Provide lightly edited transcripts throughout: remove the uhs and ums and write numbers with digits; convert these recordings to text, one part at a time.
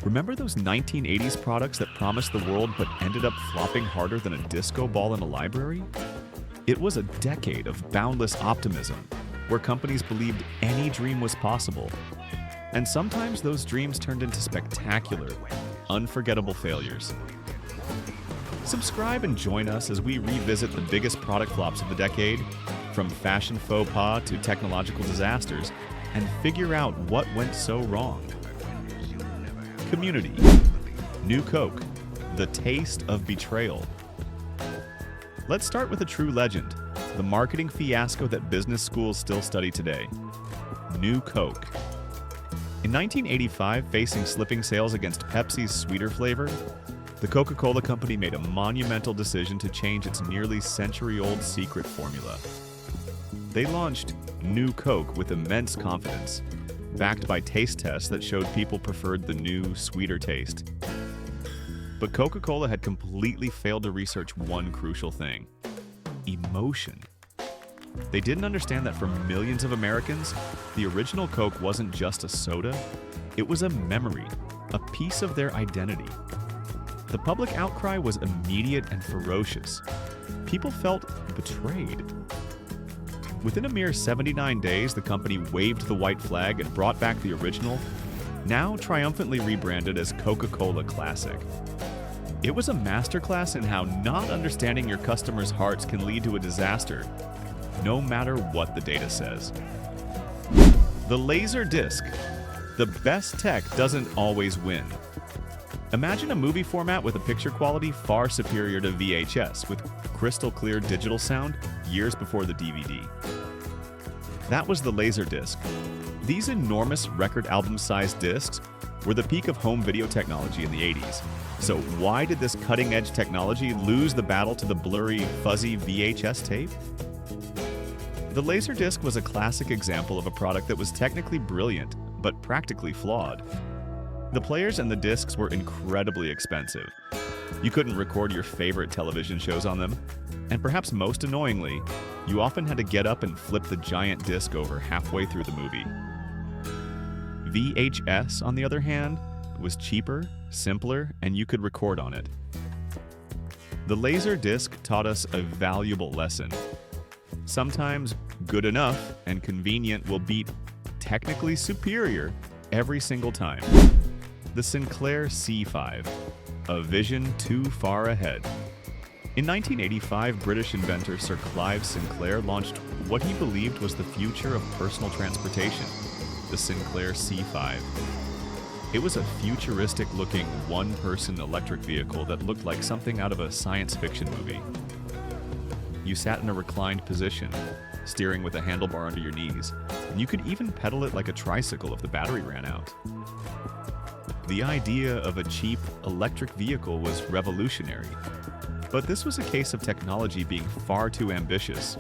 Remember those 1980s products that promised the world but ended up flopping harder than a disco ball in a library? It was a decade of boundless optimism, where companies believed any dream was possible. And sometimes those dreams turned into spectacular, unforgettable failures. Subscribe and join us as we revisit the biggest product flops of the decade, from fashion faux pas to technological disasters, and figure out what went so wrong. Community. New Coke. The taste of betrayal. Let's start with a true legend, the marketing fiasco that business schools still study today. New Coke. In 1985, facing slipping sales against Pepsi's sweeter flavor, the Coca-Cola Company made a monumental decision to change its nearly century-old secret formula. They launched New Coke with immense confidence, backed by taste tests that showed people preferred the new, sweeter taste. But Coca-Cola had completely failed to research one crucial thing: emotion. They didn't understand that for millions of Americans, the original Coke wasn't just a soda, it was a memory, a piece of their identity. The public outcry was immediate and ferocious. People felt betrayed. Within a mere 79 days, the company waved the white flag and brought back the original, now triumphantly rebranded as Coca-Cola Classic. It was a masterclass in how not understanding your customers' hearts can lead to a disaster, no matter what the data says. The laser disc. The best tech doesn't always win. Imagine a movie format with a picture quality far superior to VHS, with crystal clear digital sound years before the DVD. That was the Laserdisc. These enormous record album-sized discs were the peak of home video technology in the 80s. So why did this cutting-edge technology lose the battle to the blurry, fuzzy VHS tape? The Laserdisc was a classic example of a product that was technically brilliant, but practically flawed. The players and the discs were incredibly expensive. You couldn't record your favorite television shows on them, and perhaps most annoyingly, you often had to get up and flip the giant disc over halfway through the movie. VHS, on the other hand, was cheaper, simpler, and you could record on it. The laser disc taught us a valuable lesson. Sometimes good enough and convenient will beat technically superior every single time. The Sinclair C5, a vision too far ahead. In 1985, British inventor Sir Clive Sinclair launched what he believed was the future of personal transportation, the Sinclair C5. It was a futuristic-looking one-person electric vehicle that looked like something out of a science fiction movie. You sat in a reclined position, steering with a handlebar under your knees, and you could even pedal it like a tricycle if the battery ran out. The idea of a cheap electric vehicle was revolutionary, but this was a case of technology being far too ambitious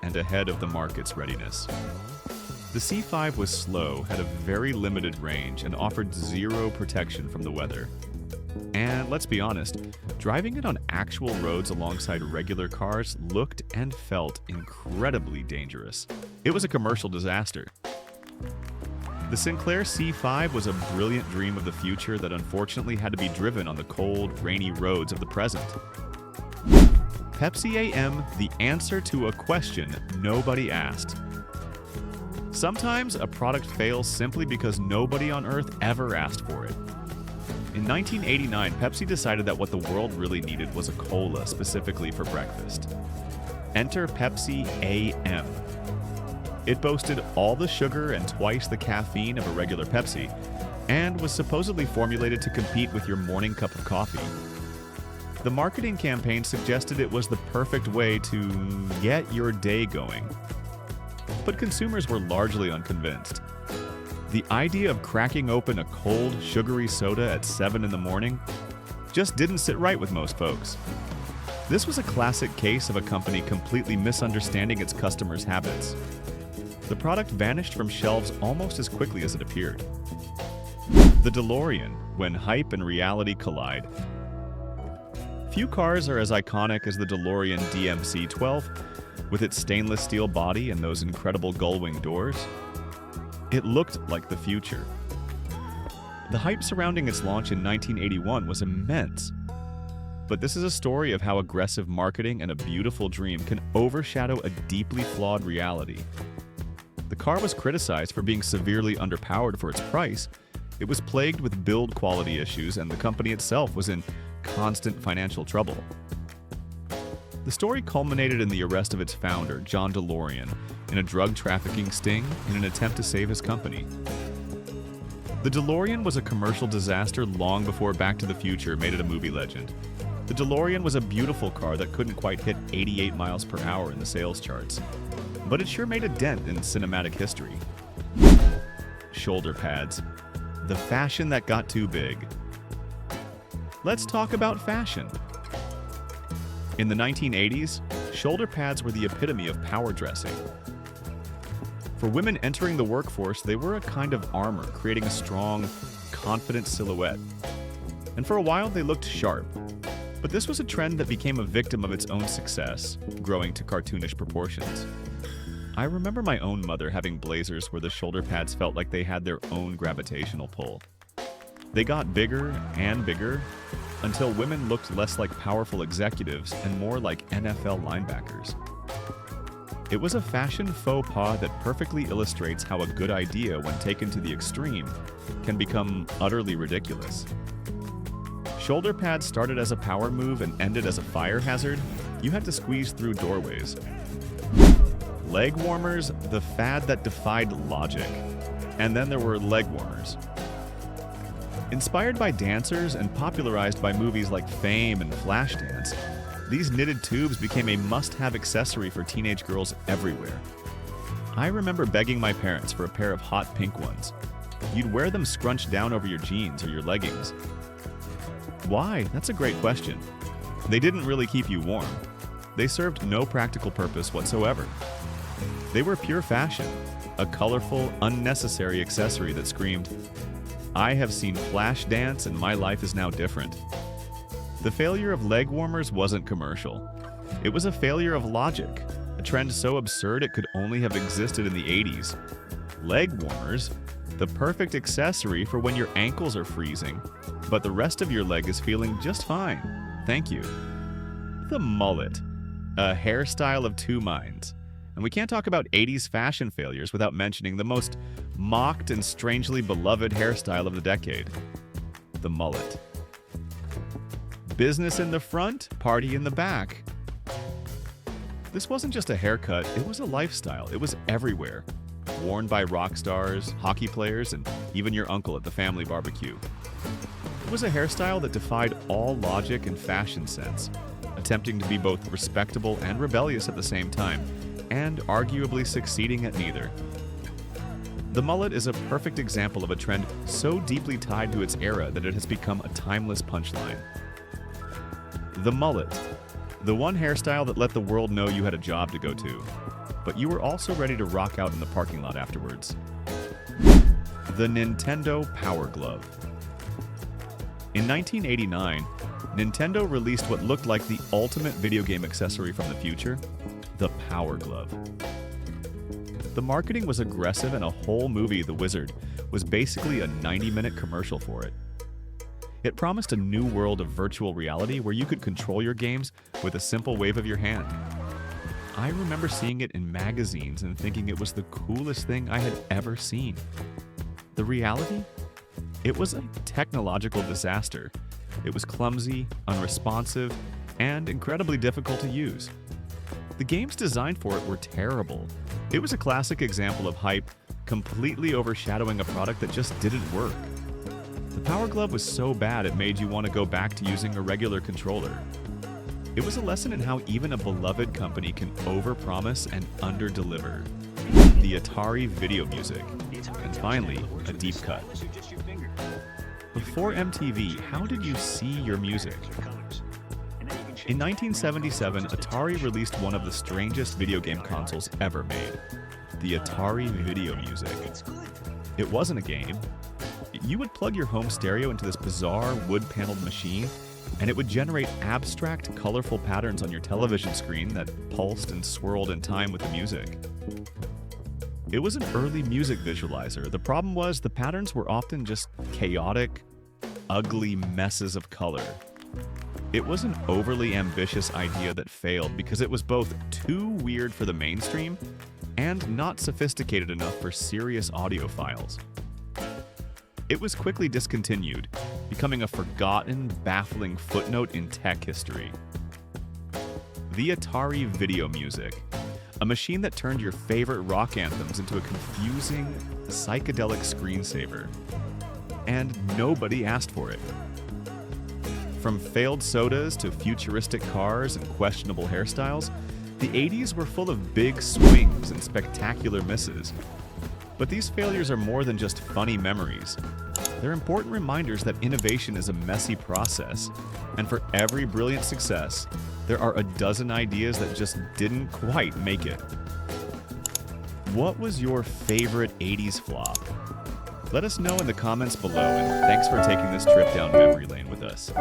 and ahead of the market's readiness. The C5 was slow, had a very limited range, and offered zero protection from the weather. And let's be honest, driving it on actual roads alongside regular cars looked and felt incredibly dangerous. It was a commercial disaster. The Sinclair C5 was a brilliant dream of the future that unfortunately had to be driven on the cold, rainy roads of the present. Pepsi AM, the answer to a question nobody asked. Sometimes a product fails simply because nobody on Earth ever asked for it. In 1989, Pepsi decided that what the world really needed was a cola specifically for breakfast. Enter Pepsi AM. It boasted all the sugar and twice the caffeine of a regular Pepsi, and was supposedly formulated to compete with your morning cup of coffee. The marketing campaign suggested it was the perfect way to get your day going. But consumers were largely unconvinced. The idea of cracking open a cold, sugary soda at 7 in the morning just didn't sit right with most folks. This was a classic case of a company completely misunderstanding its customers' habits. The product vanished from shelves almost as quickly as it appeared. The Delorean, when hype and reality collide. Few cars are as iconic as the Delorean DMC-12, with its stainless steel body and those incredible gull-wing doors. It looked like the future. The hype surrounding its launch in 1981 was immense. But this is a story of how aggressive marketing and a beautiful dream can overshadow a deeply flawed reality. The car was criticized for being severely underpowered for its price. It was plagued with build quality issues, and the company itself was in constant financial trouble. The story culminated in the arrest of its founder, John Delorean, in a drug trafficking sting in an attempt to save his company. The Delorean was a commercial disaster long before Back to the Future made it a movie legend. The Delorean was a beautiful car that couldn't quite hit 88 miles per hour in the sales charts, but it sure made a dent in cinematic history. Shoulder pads. The fashion that got too big. Let's talk about fashion. In the 1980s, shoulder pads were the epitome of power dressing. For women entering the workforce, they were a kind of armor, creating a strong, confident silhouette. And for a while, they looked sharp. But this was a trend that became a victim of its own success, growing to cartoonish proportions. I remember my own mother having blazers where the shoulder pads felt like they had their own gravitational pull. They got bigger and bigger until women looked less like powerful executives and more like NFL linebackers. It was a fashion faux pas that perfectly illustrates how a good idea, when taken to the extreme, can become utterly ridiculous. Shoulder pads started as a power move and ended as a fire hazard. You had to squeeze through doorways. Leg warmers, the fad that defied logic. And then there were leg warmers. Inspired by dancers and popularized by movies like Fame and Flashdance, these knitted tubes became a must-have accessory for teenage girls everywhere. I remember begging my parents for a pair of hot pink ones. You'd wear them scrunched down over your jeans or your leggings. Why? That's a great question. They didn't really keep you warm. They served no practical purpose whatsoever. They were pure fashion, a colorful, unnecessary accessory that screamed, "I have seen Flashdance and my life is now different." The failure of leg warmers wasn't commercial. It was a failure of logic, a trend so absurd it could only have existed in the 80s. Leg warmers, the perfect accessory for when your ankles are freezing, but the rest of your leg is feeling just fine. Thank you. The mullet, a hairstyle of two minds. And we can't talk about 80s fashion failures without mentioning the most mocked and strangely beloved hairstyle of the decade, the mullet. Business in the front, party in the back. This wasn't just a haircut, it was a lifestyle. It was everywhere. Worn by rock stars, hockey players, and even your uncle at the family barbecue. It was a hairstyle that defied all logic and fashion sense, attempting to be both respectable and rebellious at the same time, and arguably succeeding at neither. The mullet is a perfect example of a trend so deeply tied to its era that it has become a timeless punchline. The mullet, the one hairstyle that let the world know you had a job to go to, but you were also ready to rock out in the parking lot afterwards. The Nintendo Power Glove. In 1989, Nintendo released what looked like the ultimate video game accessory from the future, the Power Glove. The marketing was aggressive, and a whole movie, The Wizard, was basically a 90-minute commercial for it. It promised a new world of virtual reality where you could control your games with a simple wave of your hand. I remember seeing it in magazines and thinking it was the coolest thing I had ever seen. The reality? It was a technological disaster. It was clumsy, unresponsive, and incredibly difficult to use. The games designed for it were terrible. It was a classic example of hype completely overshadowing a product that just didn't work. The Power Glove was so bad it made you want to go back to using a regular controller. It was a lesson in how even a beloved company can overpromise and underdeliver. The Atari video music. And finally, a deep cut. Before MTV, how did you see your music? In 1977, Atari released one of the strangest video game consoles ever made, the Atari Video Music. It wasn't a game. You would plug your home stereo into this bizarre wood-paneled machine, and it would generate abstract, colorful patterns on your television screen that pulsed and swirled in time with the music. It was an early music visualizer. The problem was the patterns were often just chaotic, ugly messes of color. It was an overly ambitious idea that failed because it was both too weird for the mainstream and not sophisticated enough for serious audiophiles. It was quickly discontinued, becoming a forgotten, baffling footnote in tech history. The Atari Video Music, a machine that turned your favorite rock anthems into a confusing, psychedelic screensaver. And nobody asked for it. From failed sodas to futuristic cars and questionable hairstyles, the 80s were full of big swings and spectacular misses. But these failures are more than just funny memories. They're important reminders that innovation is a messy process, and for every brilliant success, there are a dozen ideas that just didn't quite make it. What was your favorite 80s flop? Let us know in the comments below, and thanks for taking this trip down memory lane with us.